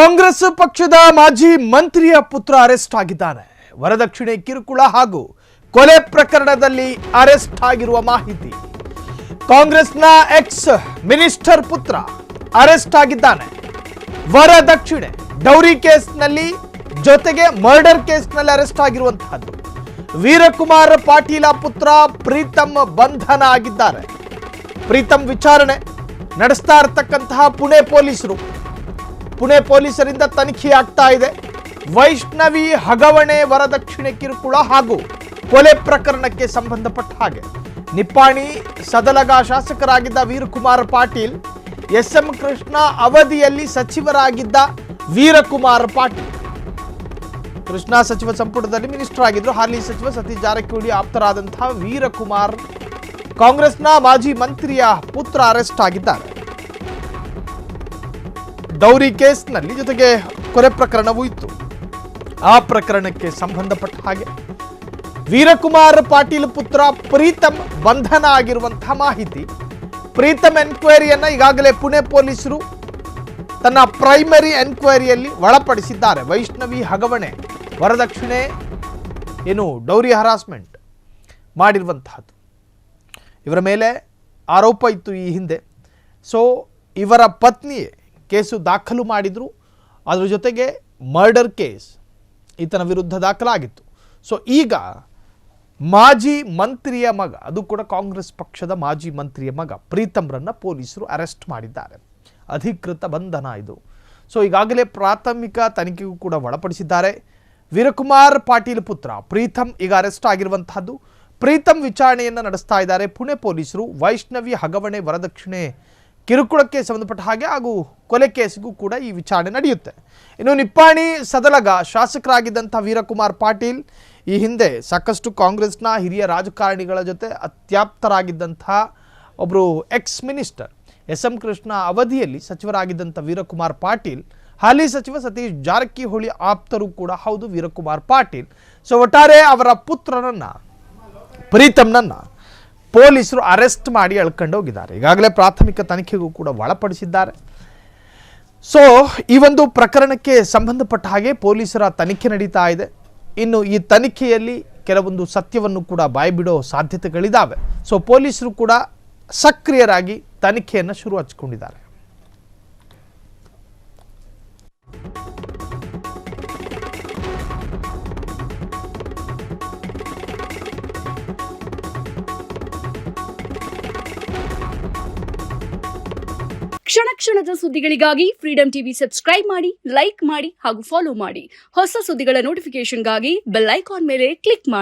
ಕಾಂಗ್ರೆಸ್ ಪಕ್ಷದ ಮಾಜಿ ಮಂತ್ರಿಯ ಪುತ್ರ ಅರೆಸ್ಟ್ ಆಗಿದ್ದಾನೆ. ವರದಕ್ಷಿಣೆ ಕಿರುಕುಳ ಹಾಗೂ ಕೊಲೆ ಪ್ರಕರಣದಲ್ಲಿ ಅರೆಸ್ಟ್ ಆಗಿರುವ ಮಾಹಿತಿ. ಕಾಂಗ್ರೆಸ್ನ ಎಕ್ಸ್ ಮಿನಿಸ್ಟರ್ ಪುತ್ರ ಅರೆಸ್ಟ್ ಆಗಿದ್ದಾನೆ. ವರದಕ್ಷಿಣೆ ಡೌರಿ ಕೇಸ್ನಲ್ಲಿ ಜೊತೆಗೆ ಮರ್ಡರ್ ಕೇಸ್ನಲ್ಲಿ ಅರೆಸ್ಟ್ ಆಗಿರುವಂತಹದ್ದು. ವೀರಕುಮಾರ್ ಪಾಟೀಲ ಪುತ್ರ ಪ್ರೀತಮ್ ಬಂಧನ ಆಗಿದ್ದಾರೆ. ಪ್ರೀತಮ್ ವಿಚಾರಣೆ ನಡೆಸ್ತಾ ಇರತಕ್ಕಂತಹ ಪುಣೆ ಪೊಲೀಸರಿಂದ ತನಿಖೆ ಆಗ್ತಾ ಇದೆ. ವೈಷ್ಣವಿ ಹಗವಣೆ ವರದಕ್ಷಿಣೆ ಕಿರುಕುಳ ಹಾಗೂ ಕೊಲೆ ಪ್ರಕರಣಕ್ಕೆ ಸಂಬಂಧಪಟ್ಟ ಹಾಗೆ ನಿಪ್ಪಾಣಿ ಸದಲಗ ಶಾಸಕರಾಗಿದ್ದ ವೀರಕುಮಾರ್ ಪಾಟೀಲ್, ಎಸ್.ಎಂ. ಕೃಷ್ಣ ಅವಧಿಯಲ್ಲಿ ಸಚಿವರಾಗಿದ್ದ ವೀರಕುಮಾರ್ ಪಾಟೀಲ್, ಕೃಷ್ಣ ಸಚಿವ ಸಂಪುಟದಲ್ಲಿ ಮಿನಿಸ್ಟರ್ ಆಗಿದ್ರು. ಹಾಲಿ ಸಚಿವ ಸತೀಶ್ ಜಾರಕಿಹೊಳಿ ಆಪ್ತರಾದಂತಹ ವೀರಕುಮಾರ್ ಕಾಂಗ್ರೆಸ್ನ ಮಾಜಿ ಮಂತ್ರಿಯ ಪುತ್ರ ಅರೆಸ್ಟ್ ಆಗಿದ್ದಾರೆ. ಡೌರಿ ಕೇಸ್ನಲ್ಲಿ ಜೊತೆಗೆ ಕೊಲೆ ಪ್ರಕರಣವೂ ಇತ್ತು. ಆ ಪ್ರಕರಣಕ್ಕೆ ಸಂಬಂಧಪಟ್ಟ ಹಾಗೆ ವೀರಕುಮಾರ್ ಪಾಟೀಲ್ ಪುತ್ರ ಪ್ರೀತಮ್ ಬಂಧನ ಆಗಿರುವಂತಹ ಮಾಹಿತಿ. ಪ್ರೀತಮ್ ಎನ್ಕ್ವೈರಿಯನ್ನ ಈಗಾಗಲೇ ಪುಣೆ ಪೊಲೀಸರು ತನ್ನ ಪ್ರೈಮರಿ ಎನ್ಕ್ವೈರಿಯಲ್ಲಿ ಒಳಪಡಿಸಿದ್ದಾರೆ. ವೈಷ್ಣವಿ ಹಗವಣೆ ವರದಕ್ಷಿಣೆ ಏನು ಡೌರಿ ಹರಾಸ್ಮೆಂಟ್ ಮಾಡಿರುವಂತಹದ್ದು, ಇವರ ಮೇಲೆ ಆರೋಪ ಇತ್ತು ಈ ಹಿಂದೆ. ಸೊ ಇವರ ಪತ್ನಿಯೇ ಕೇಸು ದಾಖಲು ಮಾಡಿದ್ರು. ಅದರ ಜೊತೆಗೆ ಮರ್ಡರ್ ಕೇಸ್ ಈತನ ವಿರುದ್ಧ ದಾಖಲಾಗಿತ್ತು. ಸೊ ಈಗ ಮಾಜಿ ಮಂತ್ರಿಯ ಮಗ, ಅದು ಕೂಡ ಕಾಂಗ್ರೆಸ್ ಪಕ್ಷದ ಮಾಜಿ ಮಂತ್ರಿಯ ಮಗ ಪ್ರೀತಮ್ರನ್ನ ಪೊಲೀಸರು ಅರೆಸ್ಟ್ ಮಾಡಿದ್ದಾರೆ. ಅಧಿಕೃತ ಬಂಧನ ಇದು. ಸೊ ಈಗಾಗಲೇ ಪ್ರಾಥಮಿಕ ತನಿಖೆಗೂ ಕೂಡ ಒಳಪಡಿಸಿದ್ದಾರೆ. ವೀರಕುಮಾರ್ ಪಾಟೀಲ್ ಪುತ್ರ ಪ್ರೀತಮ್ ಈಗ ಅರೆಸ್ಟ್ ಆಗಿರುವಂತಹದ್ದು. ಪ್ರೀತಮ್ ವಿಚಾರಣೆಯನ್ನು ನಡೆಸ್ತಾ ಇದ್ದಾರೆ ಪುಣೆ ಪೊಲೀಸರು. ವೈಷ್ಣವಿ ಹಗವಣೆ ವರದಕ್ಷಿಣೆ ಕಿರುಕುಳಕ್ಕೆ ಸಂಬಂಧಪಟ್ಟ ಹಾಗೆ ಹಾಗೂ ಕೊಲೆ ಕೇಸಿಗೂ ಕೂಡ ಈ ವಿಚಾರಣೆ ನಡೆಯುತ್ತೆ. ಇನ್ನು ನಿಪ್ಪಾಣಿ ಸದಲಗ ಶಾಸಕರಾಗಿದ್ದಂಥ ವೀರಕುಮಾರ್ ಪಾಟೀಲ್ ಈ ಹಿಂದೆ ಸಾಕಷ್ಟು ಕಾಂಗ್ರೆಸ್ನ ಹಿರಿಯ ರಾಜಕಾರಣಿಗಳ ಜೊತೆ ಅತ್ಯಾಪ್ತರಾಗಿದ್ದಂತಹ ಒಬ್ಬರು ಎಕ್ಸ್ ಮಿನಿಸ್ಟರ್. ಎಸ್.ಎಂ. ಕೃಷ್ಣ ಅವಧಿಯಲ್ಲಿ ಸಚಿವರಾಗಿದ್ದಂಥ ವೀರಕುಮಾರ್ ಪಾಟೀಲ್ ಹಾಲಿ ಸಚಿವ ಸತೀಶ್ ಜಾರಕಿಹೊಳಿ ಆಪ್ತರು ಕೂಡ ಹೌದು ವೀರಕುಮಾರ್ ಪಾಟೀಲ್. ಸೊ ಒಟ್ಟಾರೆ ಅವರ ಪುತ್ರನನ್ನ ಪ್ರೀತಮ್ನನ್ನ ಪೊಲೀಸರು ಅರೆಸ್ಟ್ ಮಾಡಿ ಎಳ್ಕೊಂಡು ಹೋಗಿದ್ದಾರೆ. ಈಗಾಗಲೇ ಪ್ರಾಥಮಿಕ ತನಿಖೆಗೂ ಕೂಡ ಒಳಪಡಿಸಿದ್ದಾರೆ. ಸೊ ಈ ಒಂದು ಪ್ರಕರಣಕ್ಕೆ ಸಂಬಂಧಪಟ್ಟ ಹಾಗೆ ಪೊಲೀಸರ ತನಿಖೆ ನಡೀತಾ ಇದೆ. ಇನ್ನು ಈ ತನಿಖೆಯಲ್ಲಿ ಕೆಲವೊಂದು ಸತ್ಯವನ್ನು ಕೂಡ ಬಾಯ್ಬಿಡೋ ಸಾಧ್ಯತೆಗಳಿದ್ದಾವೆ. ಸೊ ಪೊಲೀಸರು ಕೂಡ ಸಕ್ರಿಯರಾಗಿ ತನಿಖೆಯನ್ನು ಶುರು ಹಚ್ಚಿಕೊಂಡಿದ್ದಾರೆ. ಕ್ಷಣ ಕ್ಷಣದ ಸುದ್ದಿಗಳಿಗಾಗಿ ಫ್ರೀಡಂ ಟಿವಿ ಸಬ್ಸ್ಕ್ರೈಬ್ ಮಾಡಿ, ಲೈಕ್ ಮಾಡಿ ಹಾಗೂ ಫಾಲೋ ಮಾಡಿ. ಹೊಸ ಸುದ್ದಿಗಳ ನೋಟಿಫಿಕೇಶನ್ಗಾಗಿ ಬೆಲ್ ಐಕಾನ್ ಮೇಲೆ ಕ್ಲಿಕ್ ಮಾಡಿ.